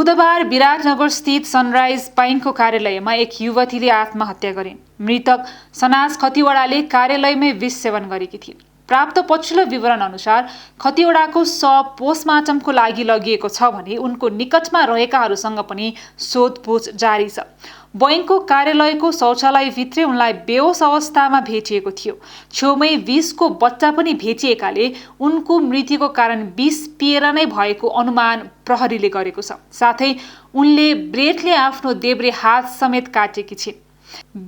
बुधबार विराटनगर स्थित सनराइज बैंकको कार्यालयमा एक युवतीले आत्महत्या गरिन्। मृतक सनाज खतिवडाले कार्यालयमै विष सेवन गरेकी थिइन्। प्राप्त पछिल्लो विवरण अनुसार खतिवडाको शव पोस्टमार्टमको लागि लगिएको छ भने उनको निकटमा रहेकाहरूसँग पनि सोधपुछ जारी छ। बैंकको कार्यालयको शौचालयभित्रै उनलाई बेहोस अवस्थामा भेटिएको थियो। छेउमै विषको बच्चा पनि भेटिएकाले उनको मृत्युको कारण विष पिएर नै भएको अनुमान प्रहरीले गरेको छ। साथै उनले ब्लेडले आफ्नो देब्रे हात समेत काटेकी छिन्।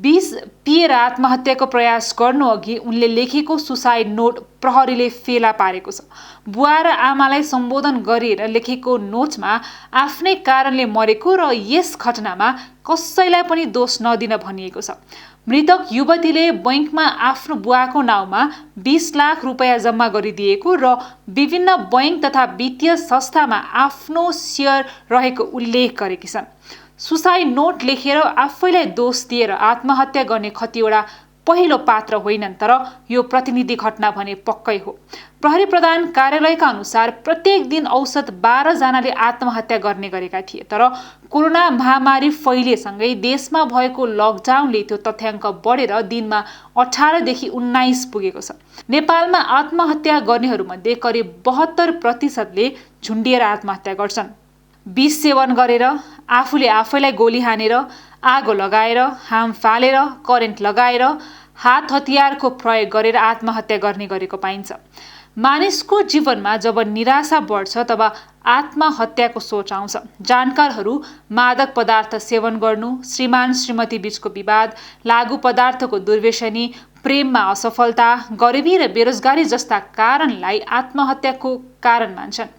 विष पिएर आत्महत्याको प्रयास गर्नु अघि उनले लेखेको सुसाइड नोट प्रहरीले फेला पारेको छ। बुवा र आमालाई सम्बोधन गरेर लेखेको नोटमा आफ्नै कारणले मरेको र यस घटनामा कसैलाई पनि दोष नदिन भनिएको छ। मृतक युवतीले बैंकमा आफ्नो बुवाको नाउँमा 20 लाख रुपैयाँ जम्मा गरिदिएको र विभिन्न बैंक तथा वित्तीय संस्थामा आफ्नो सेयर रहेको उल्लेख गरेकी छन्। सुसाइड नोट लेखेर आफैलाई दोष दिएर आत्महत्या गर्ने खतिवडा पहिलो पात्र होइनन्, तर यो प्रतिनिधि घटना भने पक्कै हो। प्रहरी प्रधान कार्यालयका अनुसार प्रत्येक दिन औसत 12 जनाले आत्महत्या गर्ने गरेका थिए, तर कोरोना महामारी फैलिएसँगै देशमा भएको लकडाउनले त्यो तथ्याङ्क बढेर दिनमा 18 देखि 19 पुगेको छ। नेपालमा आत्महत्या गर्नेहरूमध्ये करिब 72% झुन्डिएर आत्महत्या गर्छन्। विष सेवन गरेर, आफूले आफैलाई गोली हानेर, आगो लगाएर, हाम फालेर, करेन्ट लगाएर, हात हतियारको प्रयोग गरेर आत्महत्या गर्ने गरेको पाइन्छ। मानिसको जीवनमा जब निराशा बढ्छ तब आत्महत्याको सोच आउँछ। जानकारहरू मादक पदार्थ सेवन गर्नु, श्रीमान श्रीमती बीचको विवाद, लागु पदार्थको दुर्व्यसनी, प्रेममा असफलता, गरिबी र बेरोजगारी जस्ता कारणलाई आत्महत्याको कारण मान्छन्।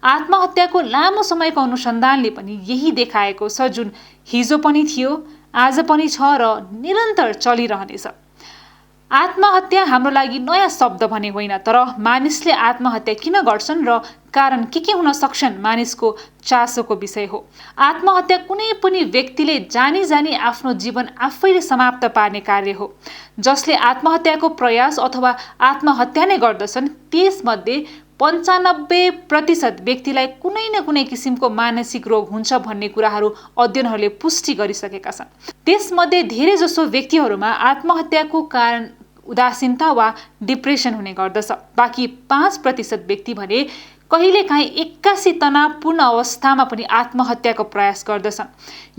आत्महत्याको लामो समयको अनुसन्धानले पनि यही देखाएको छ, जुन हिजो पनि थियो, आज पनि छ र निरन्तर चलिरहनेछ। आत्महत्या हाम्रो लागि नयाँ शब्द भने होइन, तर मानिसले आत्महत्या किन गर्छन् र कारण के हुन सक्छन् मानिसको चासोको विषय हो। आत्महत्या कुनै पनि व्यक्तिले जानी जानी आफ्नो जीवन आफैले समाप्त पार्ने कार्य हो। जसले आत्महत्याको प्रयास अथवा आत्महत्या नै गर्दछन् त्यसमध्ये 95% व्यक्तिलाई कुनै न कुनै किसिमको मानसिक रोग हुन्छ भन्ने कुराहरू अध्ययनहरूले पुष्टि गरिसकेका छन्। त्यसमध्ये धेरैजसो व्यक्तिहरूमा आत्महत्याको कारण उदासीनता वा डिप्रेसन हुने गर्दछ। बाँकी 5% व्यक्ति भने कहिलेकाहीँ 81 तनावपूर्ण अवस्थामा पनि आत्महत्याको प्रयास गर्दछन्।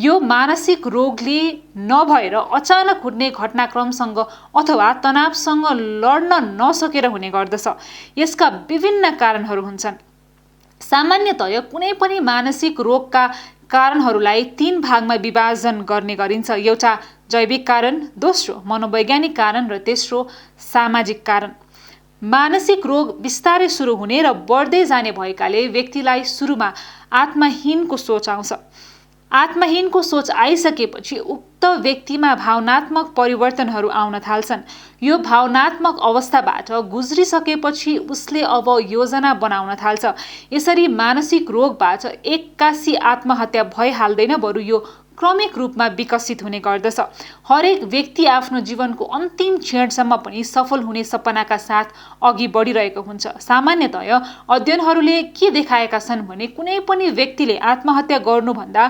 यो मानसिक रोगले नभएर अचानक हुने घटनाक्रमसँग अथवा तनावसँग लड्न नसकेर हुने गर्दछ। यसका विभिन्न कारणहरू हुन्छन्। सामान्यतया कुनै पनि मानसिक रोगका कारणहरूलाई 3 भागमा विभाजन गर्ने गरिन्छ। एउटा जैविक कारण, दोस्रो मनोवैज्ञानिक कारण र तेस्रो सामाजिक कारण। मानसिक रोग बिस्तारै सुरु हुने र बढ्दै जाने भएकाले व्यक्तिलाई सुरुमा आत्महीनको सोच आउँछ। आत्महीनको सोच आइसकेपछि उक्त व्यक्तिमा भावनात्मक परिवर्तनहरू आउन थाल्छन्। यो भावनात्मक अवस्थाबाट गुज्रिसकेपछि उसले अब योजना बनाउन थाल्छ। यसरी मानसिक रोगबाट एक्कासी आत्महत्या भइहाल्दैन, बरु यो क्रमिक रूपमा विकसित हुने गर्दछ। हरेक व्यक्ति आफ्नो जीवनको अन्तिम क्षणसम्म पनि सफल हुने सपनाका साथ अघि बढिरहेको हुन्छ। सामान्यतया अध्ययनहरूले के देखाएका छन् भने कुनै पनि व्यक्तिले आत्महत्या गर्नुभन्दा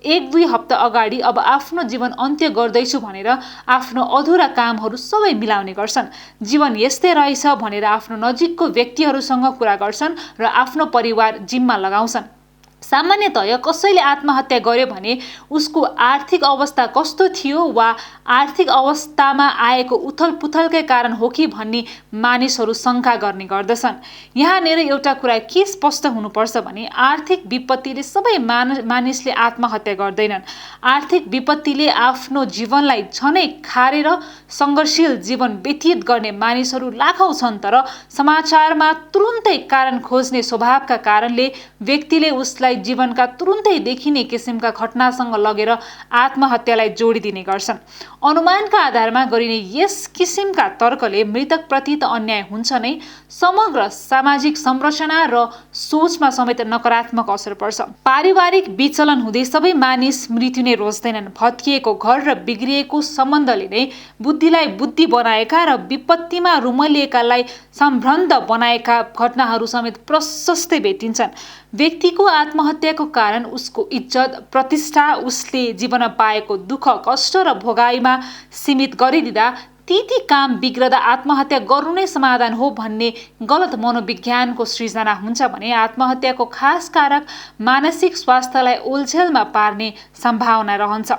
1-2 हप्ता अगाडि अब आफ्नो जीवन अन्त्य गर्दैछु भनेर आफ्नो अधुरा कामहरू सबै मिलाउने गर्छन्। जीवन यस्तै रहेछ भनेर आफ्नो नजिकको व्यक्तिहरूसँग कुरा गर्छन् र आफ्नो परिवार जिम्मा लगाउँछन्। सामान्यतया कसैले आत्महत्या गर्यो भने उसको आर्थिक अवस्था कस्तो थियो वा आर्थिक अवस्थामा आएको उथलपुथलकै कारण हो कि भन्ने मानिसहरू शङ्का गर्ने गर्दछन्। यहाँनिर एउटा कुरा के स्पष्ट हुनुपर्छ भने आर्थिक विपत्तिले सबै मानिसले आत्महत्या गर्दैनन्। आर्थिक विपत्तिले आफ्नो जीवनलाई झनै खारेर सङ्घर्षशील जीवन व्यतीत गर्ने मानिसहरू लाखौँ छन्, तर समाचारमा तुरुन्तै कारण खोज्ने स्वभावका कारणले व्यक्तिले उसलाई जीवनका तुरुन्तै देखिने किसिमका घटनासँग लगेर आत्महत्यालाई जोडिदिने गर्छन्। अनुमानका आधारमा गरिने यस किसिमका तर्कले मृतकप्रति त अन्याय हुन्छ नै, समग्र सामाजिक संरचना र सोचमा समेत नकारात्मक असर पर्छ। पारिवारिक विचलन हुँदै सबै मानिस मृत्यु नै रोज्दैनन्। भत्किएको घर र बिग्रिएको सम्बन्धले नै बुद्धिलाई बुद्धि बनाएका र विपत्तिमा रुमलिएकालाई सम्भ्रान्त बनाएका घटनाहरू समेत प्रशस्तै भेटिन्छन्। व्यक्तिको आत्महत्याको कारण उसको इज्जत, प्रतिष्ठा, उसले जीवनमा पाएको दुःख, कष्ट र भोगाइमा सीमित गरिदिँदा ती काम बिग्रदा आत्महत्या गर्नु नै समाधान हो भन्ने गलत मनोविज्ञानको सृजना हुन्छ भने आत्महत्याको खास कारक मानसिक स्वास्थ्यलाई ओल्झेलमा पार्ने सम्भावना रहन्छ।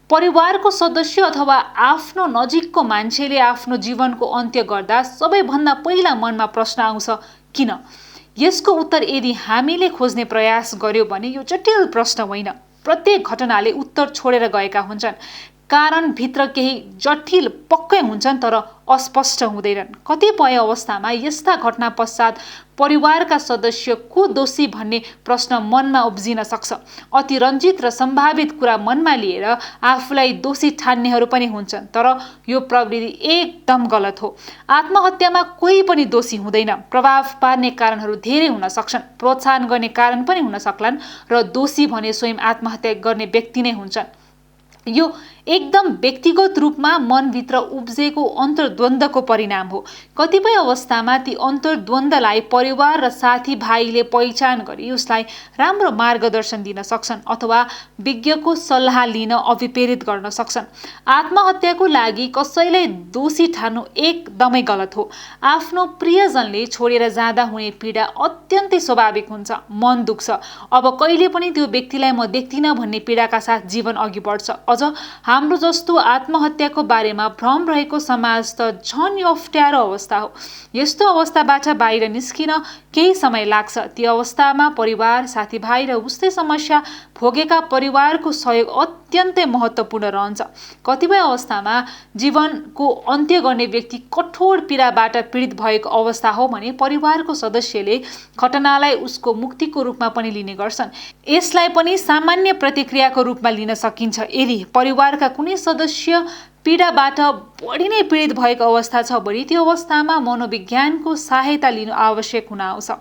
परिवारको सदस्य अथवा आफ्नो नजिकको मान्छेले आफ्नो जीवनको अन्त्य गर्दा सबैभन्दा पहिला मनमा प्रश्न आउँछ, किन? यसको उत्तर यदि हामीले खोज्ने प्रयास गर्यौं भने यो जटिल प्रश्न होइन। प्रत्येक घटनाले उत्तर छोडेर गएका हुन्छन्। कारण भित्र केही जटिल पक्कै हुन्छन् तर अस्पष्ट हुँदैनन्। कतिपय अवस्थामा यस्ता घटना पश्चात परिवारका सदस्य को दोषी भन्ने प्रश्न मनमा उब्जिन सक्छ। अतिरञ्जित र सम्भावित कुरा मनमा लिएर आफूलाई दोषी ठान्नेहरू पनि हुन्छन्, तर यो प्रवृत्ति एकदम गलत हो। आत्महत्यामा कोही पनि दोषी हुँदैन। प्रभाव पार्ने कारणहरू धेरै हुन सक्छन्, प्रोत्साहन गर्ने कारण पनि हुन सक्लान् र दोषी भने स्वयं आत्महत्या गर्ने व्यक्ति नै हुन्छन्। यो एकदम व्यक्तिगत रूपमा मनभित्र उब्जेको अन्तर्द्वन्द्वको परिणाम हो। कतिपय अवस्थामा ती अन्तर्द्वन्द्वलाई परिवार र साथीभाइले पहिचान गरी उसलाई राम्रो मार्गदर्शन दिन सक्छन् अथवा विज्ञको सल्लाह लिन अभिप्रेरित गर्न सक्छन्। आत्महत्याको लागि कसैलाई दोषी ठान्नु एकदमै गलत हो। आफ्नो प्रियजनले छोडेर जाँदा हुने पीडा अत्यन्तै स्वाभाविक हुन्छ। मन दुख्छ, अब कहिले पनि त्यो व्यक्तिलाई म देख्दिनँ भन्ने पीडाका साथ जीवन अघि बढ्छ। अझ हाम्रो जस्तो आत्महत्याको बारेमा भ्रम रहेको समाज त झन् यो अप्ठ्यारो अवस्था हो। यस्तो अवस्थाबाट बाहिर निस्किन केही समय लाग्छ। ती अवस्थामा परिवार, साथीभाइ र उस्तै समस्या भोगेका परिवारको सहयोग अत्यन्तै महत्त्वपूर्ण रहन्छ। कतिपय अवस्थामा जीवनको अन्त्य गर्ने व्यक्ति कठोर पीडाबाट पीडित भएको अवस्था हो भने परिवारको सदस्यले घटनालाई उसको मुक्तिको रूपमा पनि लिने गर्छन्। यसलाई पनि सामान्य प्रतिक्रियाको रूपमा लिन सकिन्छ। यदि परिवारका कुनै सदस्य पीडाबाट बढी नै पीडित भएको अवस्था छ भने त्यो अवस्थामा मनोविज्ञानको सहायता लिनु आवश्यक हुन आउँछ।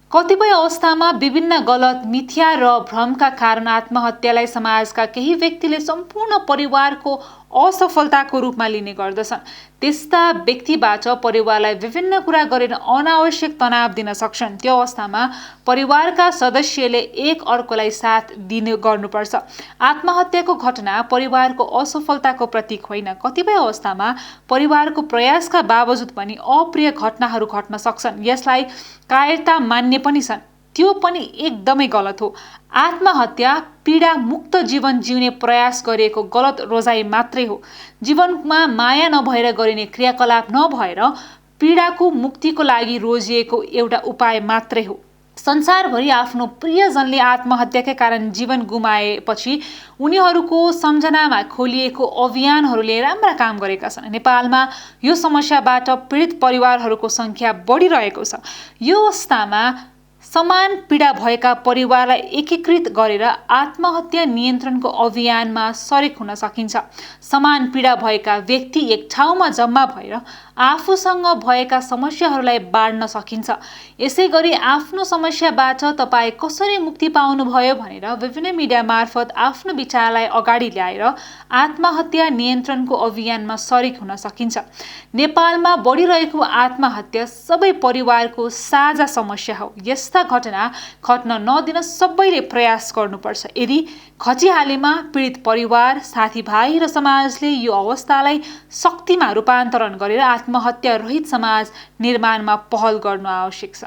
कतिपय अवस्थामा विभिन्न गलत, मिथ्या र भ्रमका कारण आत्महत्यालाई समाजका केही व्यक्तिले सम्पूर्ण परिवारको असफलताको रूपमा लिने गर्दछन्। त्यस्ता व्यक्तिबाट परिवारलाई विभिन्न कुरा गरेर अनावश्यक तनाव दिन सक्छन्। त्यो अवस्थामा परिवारका सदस्यले एक अर्कोलाई साथ दिने गर्नुपर्छ। आत्महत्याको घटना परिवारको असफलताको प्रतीक होइन। कतिपय अवस्थामा परिवारको प्रयासका बावजुद पनि अप्रिय घटनाहरू घट्न सक्छन्। यसलाई कायरता मान्ने पनि छन्, त्यो पनि एकदमै गलत हो। आत्महत्या पीडा मुक्त जीवन जिउने प्रयास गरिएको गलत रोजाइ मात्रै हो। जीवनमा माया नभएर गरिने क्रियाकलाप नभएर पीडाको मुक्तिको लागि रोजिएको एउटा उपाय मात्रै हो। संसारभरि आफ्नो प्रियजनले आत्महत्याकै कारण जीवन गुमाएपछि उनीहरूको सम्झनामा खोलिएको अभियानहरूले राम्रा काम गरेका छन्। नेपालमा यो समस्याबाट पीडित परिवारहरूको सङ्ख्या बढिरहेको छ। यो अवस्थामा समान पीडा भएका परिवारलाई एकीकृत गरेर आत्महत्या नियन्त्रणको अभियानमा सरेक हुन सकिन्छ। समान पीडा भएका व्यक्ति एक ठाउँमा जम्मा भएर आफूसँग भएका समस्याहरूलाई बाँड्न सकिन्छ। यसै गरी आफ्नो समस्याबाट तपाईँ कसरी मुक्ति पाउनुभयो भनेर विभिन्न मिडिया मार्फत आफ्नो विचारलाई अगाडि ल्याएर आत्महत्या नियन्त्रणको अभियानमा सरेक हुन सकिन्छ। नेपालमा बढिरहेको आत्महत्या सबै परिवारको साझा समस्या हो। यस्ता घटना घट्न नदिन सबैले प्रयास गर्नुपर्छ। यदि खचिहालेमा पीडित परिवार, साथीभाइ र समाजले यो अवस्थालाई शक्तिमा रूपान्तरण गरेर आत्महत्या रहित समाज निर्माणमा पहल गर्नु आवश्यक छ।